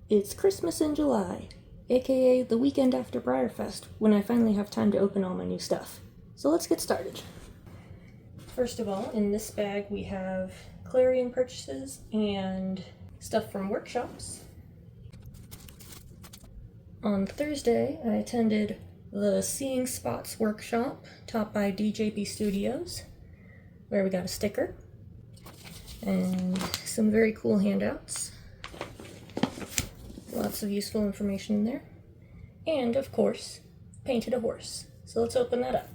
It's Christmas in July, aka the weekend after Breyerfest, when I finally have time to open all my new stuff. So let's get started. First of all, in this bag we have Clarion purchases and stuff from workshops. On Thursday, I attended the Seeing Spots workshop taught by DJB Studios, where we got a sticker and some very cool handouts. Lots of useful information in there. And, of course, painted a horse. So let's open that up.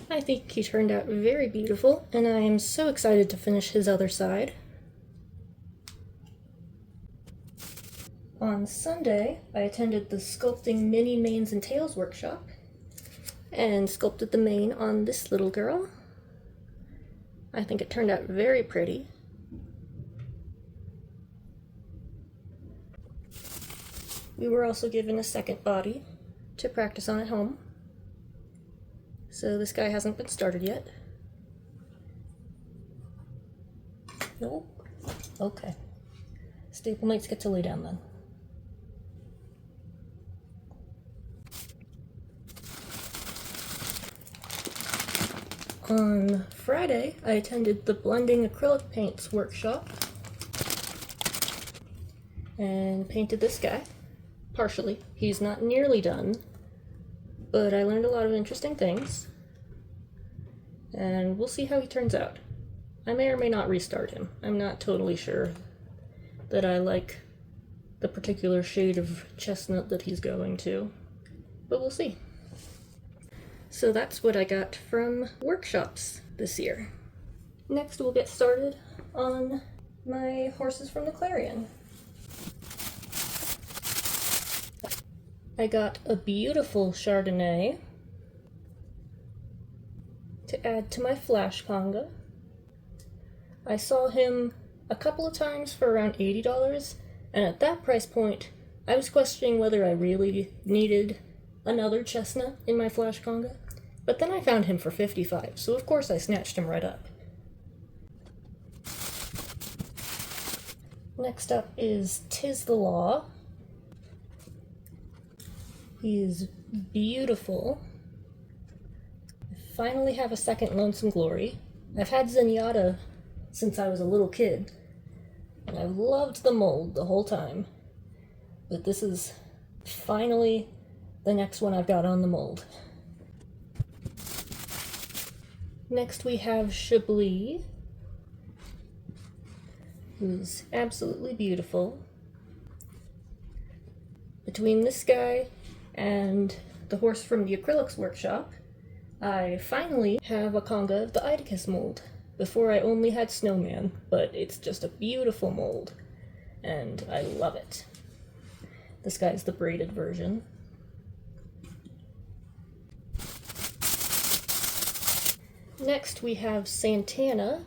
I think he turned out very beautiful, and I am so excited to finish his other side. On Sunday, I attended the Sculpting Mini Manes and Tails workshop, and sculpted the mane on this little girl. I think it turned out very pretty. We were also given a second body to practice on at home. So this guy hasn't been started yet. Nope. Okay. Staplemates get to lay down then. On Friday, I attended the Blending Acrylic Paints workshop and painted this guy. Partially. He's not nearly done, but I learned a lot of interesting things, and we'll see how he turns out. I may or may not restart him. I'm not totally sure that I like the particular shade of chestnut that he's going to, but we'll see. So that's what I got from workshops this year. Next we'll get started on my horses from the Clarion. I got a beautiful Chardonnay to add to my flash conga. I saw him a couple of times for around $80, and at that price point, I was questioning whether I really needed another chestnut in my flash conga, but then I found him for $55, so of course I snatched him right up. Next up is 'Tis the Law. He is beautiful. I finally have a second Lonesome Glory. I've had Zenyatta since I was a little kid, and I've loved the mold the whole time. But this is finally the next one I've got on the mold. Next we have Chablis, who's absolutely beautiful. Between this guy and the horse from the acrylics workshop, I finally have a conga of the Idicus mold. Before I only had Snowman, but it's just a beautiful mold, and I love it. This guy's the braided version. Next we have Santana.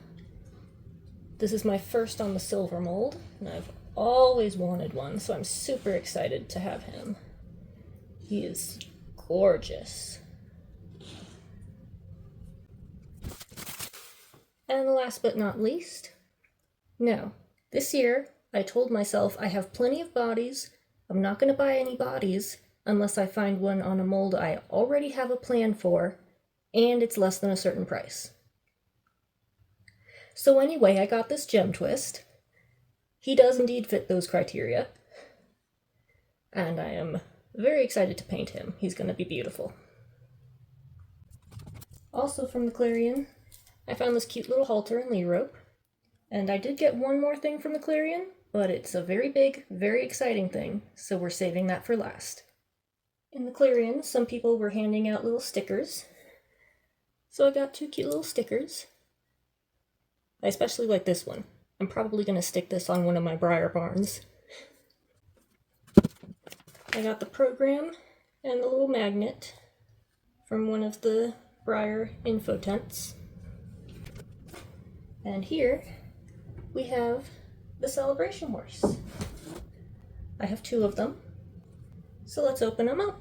This is my first on the silver mold, and I've always wanted one, so I'm super excited to have him. He is gorgeous. And last but not least, now, this year I told myself I have plenty of bodies. I'm not going to buy any bodies unless I find one on a mold I already have a plan for, and it's less than a certain price. So anyway, I got this Gem Twist. He does indeed fit those criteria, and I am very excited to paint him. He's going to be beautiful. Also from the Clarion, I found this cute little halter and lee rope, and I did get one more thing from the Clarion, but it's a very big, very exciting thing, so we're saving that for last. In the Clarion, some people were handing out little stickers, so I got two cute little stickers. I especially like this one. I'm probably going to stick this on one of my Breyer barns. I got the program and the little magnet from one of the Breyer info tents. And here we have the celebration horse. I have two of them, so let's open them up.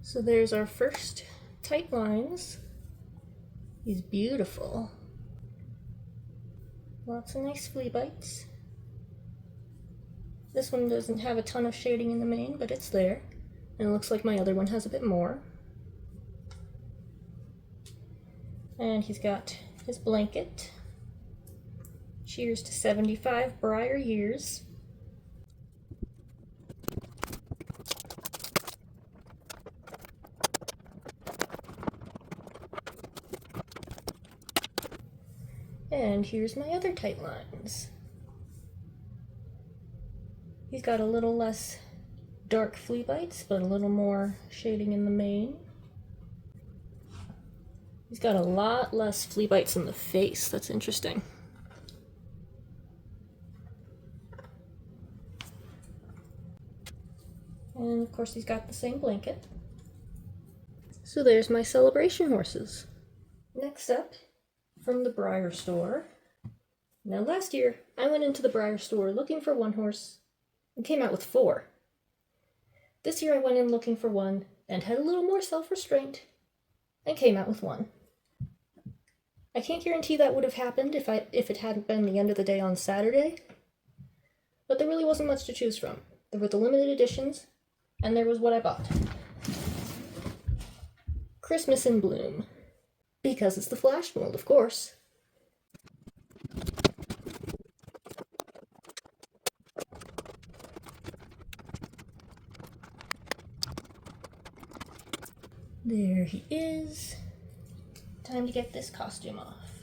So there's our first tight lines. He's beautiful. Lots of nice flea bites. This one doesn't have a ton of shading in the mane, but it's there. And it looks like my other one has a bit more. And he's got his blanket. Cheers to 75 Breyer years. And here's my other tight lines. He's got a little less dark flea bites, but a little more shading in the mane. He's got a lot less flea bites in the face. That's interesting. And of course he's got the same blanket. So there's my celebration horses. Next up, from the Breyer store. Now last year, I went into the Breyer store looking for one horse and came out with 4. This year I went in looking for one and had a little more self-restraint and came out with 1. I can't guarantee that would have happened if it hadn't been the end of the day on Saturday, but there really wasn't much to choose from. There were the limited editions, and there was what I bought. Christmas in Bloom. Because it's the flash mold, of course. There he is. Time to get this costume off.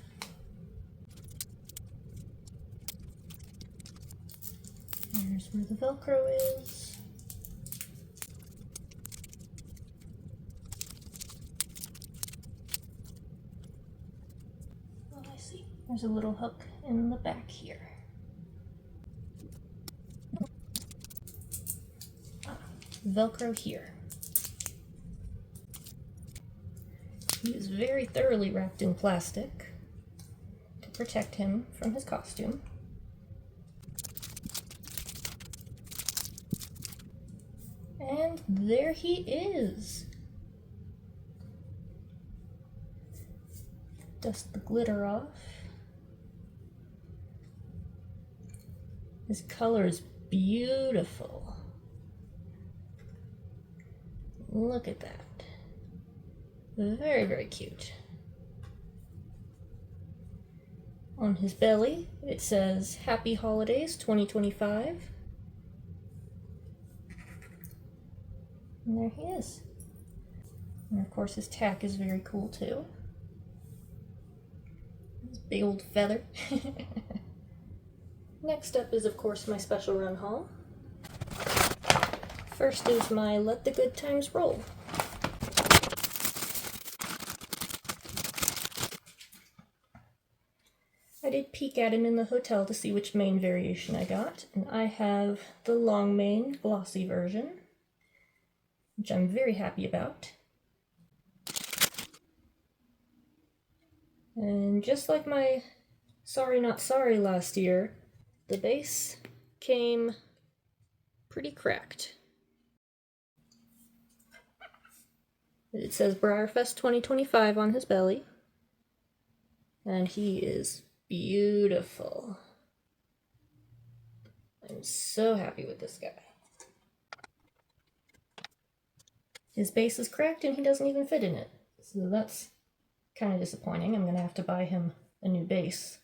Here's where the Velcro is. Oh, I see. There's a little hook in the back here. Velcro here. He is very thoroughly wrapped in plastic to protect him from his costume. And there he is. Dust the glitter off. His color is beautiful. Look at that. Very, very cute. On his belly, it says, Happy Holidays 2025. And there he is. And of course his tack is very cool too. His big old feather. Next up is of course my special run haul. First is my Let the Good Times Roll. I did peek at him in the hotel to see which mane variation I got, and I have the long mane glossy version, which I'm very happy about. And just like my Sorry Not Sorry last year, the base came pretty cracked. It says Breyerfest 2025 on his belly, and he is beautiful. I'm so happy with this guy. His base is cracked and he doesn't even fit in it, so that's kind of disappointing. I'm gonna have to buy him a new base.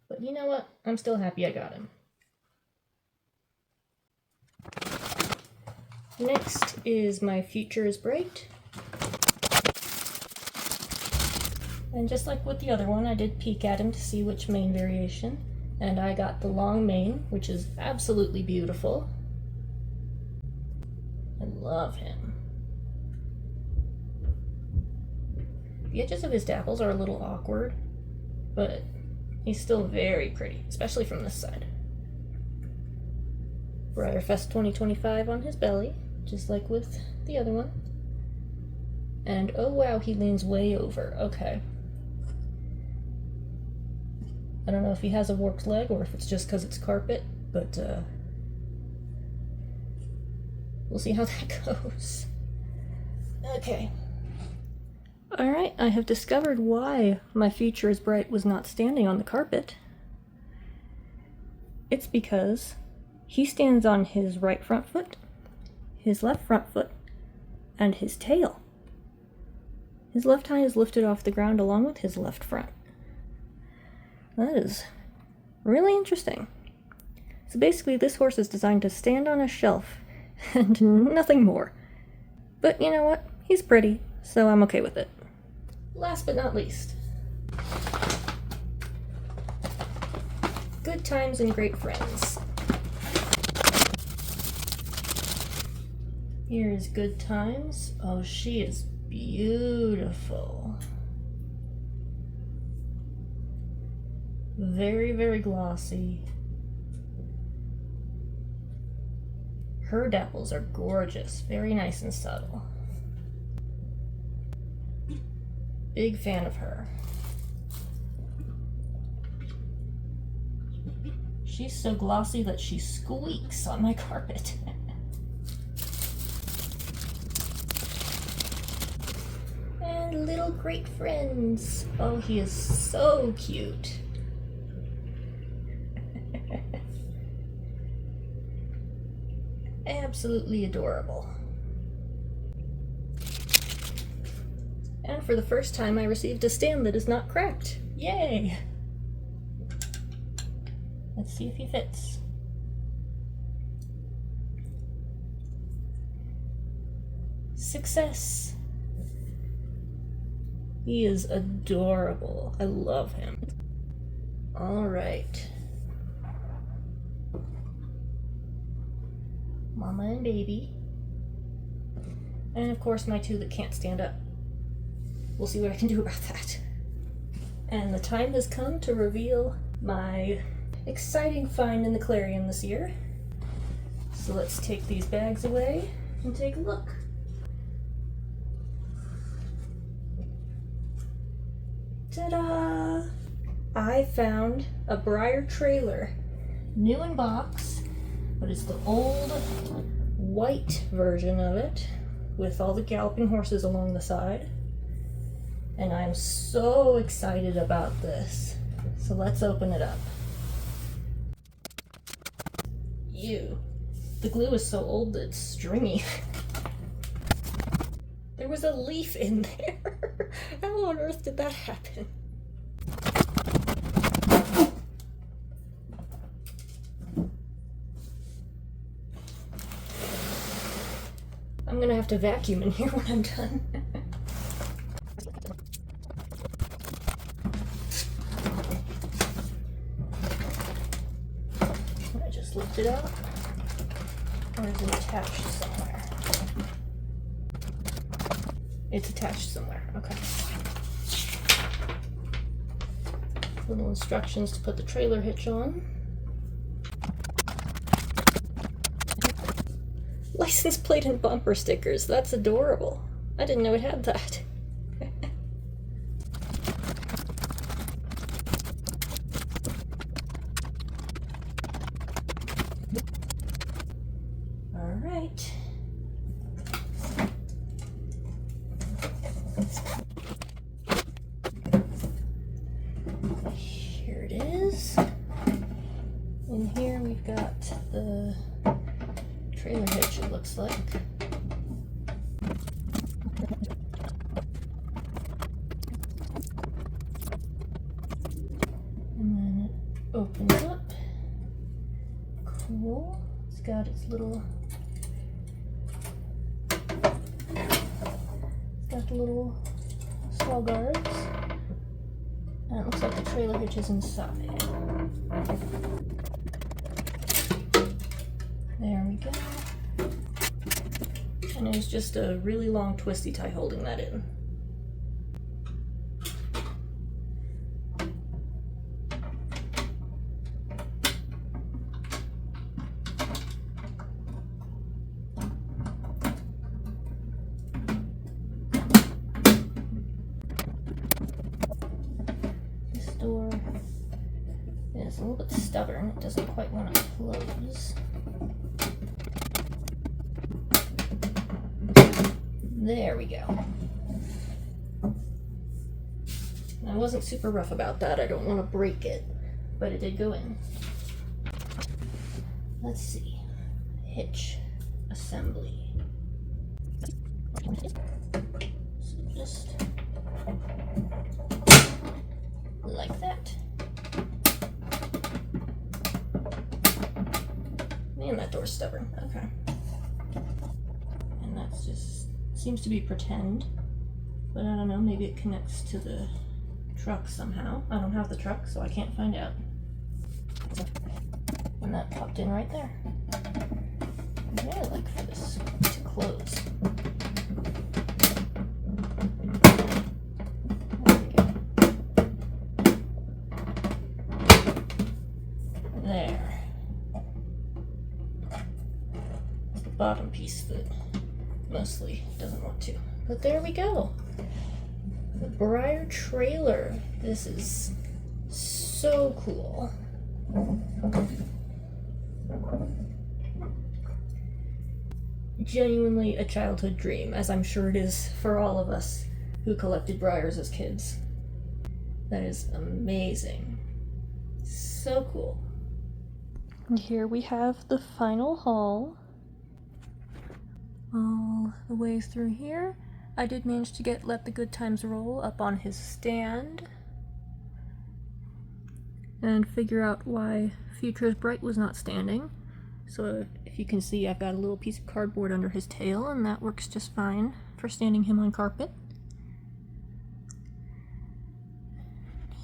But you know what? I'm still happy I got him. Next is my Future is Bright. And just like with the other one, I did peek at him to see which mane variation, and I got the long mane, which is absolutely beautiful. I love him. The edges of his dapples are a little awkward, but he's still very pretty, especially from this side. Breyerfest 2025 on his belly, just like with the other one. And oh wow, he leans way over. Okay. I don't know if he has a warped leg or if it's just because it's carpet, but we'll see how that goes. Okay. Alright, I have discovered why my future is bright was not standing on the carpet. It's because he stands on his right front foot, his left front foot, and his tail. His left hind is lifted off the ground along with his left front. That is really interesting. So basically this horse is designed to stand on a shelf and nothing more. But you know what? He's pretty, so I'm okay with it. Last but not least, good times and great friends. Here is Good Times. Oh, she is beautiful. Very, very glossy. Her dapples are gorgeous, very nice and subtle. Big fan of her. She's so glossy that she squeaks on my carpet. And Little Great Friends. Oh, he is so cute. Absolutely adorable. And for the first time I received a stand that is not cracked. Yay! Let's see if he fits. Success! He is adorable. I love him. Alright. Mama and baby. And of course my two that can't stand up. We'll see what I can do about that. And the time has come to reveal my exciting find in the clarion this year. So let's take these bags away and take a look. Ta-da! I found a Breyer trailer, new in box, but it's the old white version of it with all the galloping horses along the side. And I'm so excited about this. So let's open it up. Ew. The glue is so old that it's stringy. There was a leaf in there. How on earth did that happen? I'm gonna have to vacuum in here when I'm done. I just lift it out, or is it attached somewhere? It's attached somewhere, okay. Little instructions to put the trailer hitch on. License plate and bumper stickers, that's adorable. I didn't know it had that. All right. Here it is. In here we've got the trailer hitch, it looks like. And then it opens up. Cool. It's got its little, got the little stall guards. And it looks like the trailer hitch is inside. There we go. And there's just a really long twisty tie holding that in. This door is a little bit stubborn. It doesn't quite want to close. There we go. I wasn't super rough about that. I don't want to break it, but it did go in. Let's see. Hitch assembly. So just like that. Man, that door's stubborn. Okay. And that's just seems to be pretend, but I don't know, maybe it connects to the truck somehow. I don't have the truck, so I can't find out. And that popped in right there. I'd really like for this to close. There. It's the bottom piece that mostly doesn't want to. But there we go. The Breyer trailer. This is so cool. Genuinely a childhood dream, as I'm sure it is for all of us who collected Breyers as kids. That is amazing. So cool. And here we have the final haul. All the way through here. I did manage to get Let the Good Times Roll up on his stand and figure out why Future is Bright was not standing. So if you can see, I've got a little piece of cardboard under his tail, and that works just fine for standing him on carpet.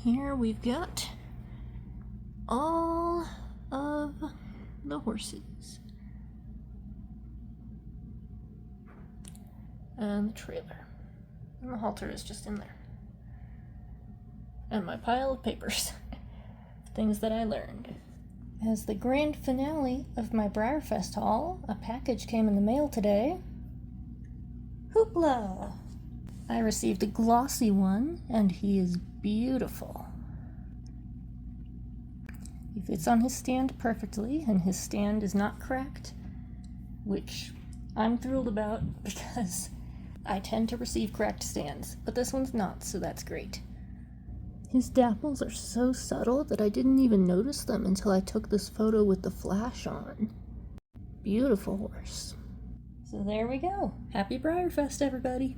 Here we've got all of the horses. And the trailer. And the halter is just in there. And my pile of papers. Things that I learned. As the grand finale of my Breyerfest haul, a package came in the mail today. Hoopla! I received a glossy one, and he is beautiful. He fits on his stand perfectly, and his stand is not cracked, which I'm thrilled about because I tend to receive cracked stands, but this one's not, so that's great. His dapples are so subtle that I didn't even notice them until I took this photo with the flash on. Beautiful horse. So there we go. Happy Breyerfest, everybody.